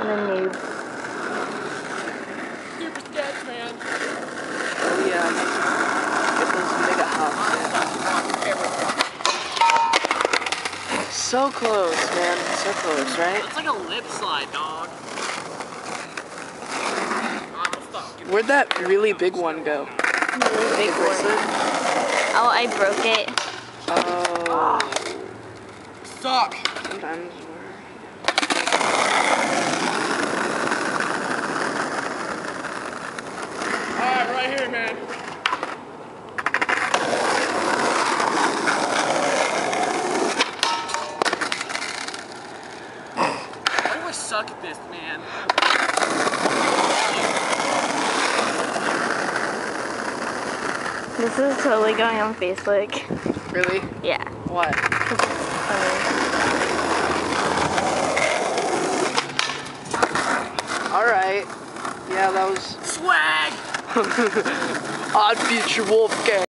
I'm a noob. Super sketch, man. Oh yeah. Get those mega hops. So close, man. So close, right? It's like a lip slide, dog. Where'd that really big one go? Really big one. Oh, I broke it. Oh. Suck. Sometimes Alright, right here, man. Why do I suck at this, man? This is totally going on Facebook. Really? Yeah. What? Funny. Alright. Yeah, that was Swag! Odd Future Wolfgang.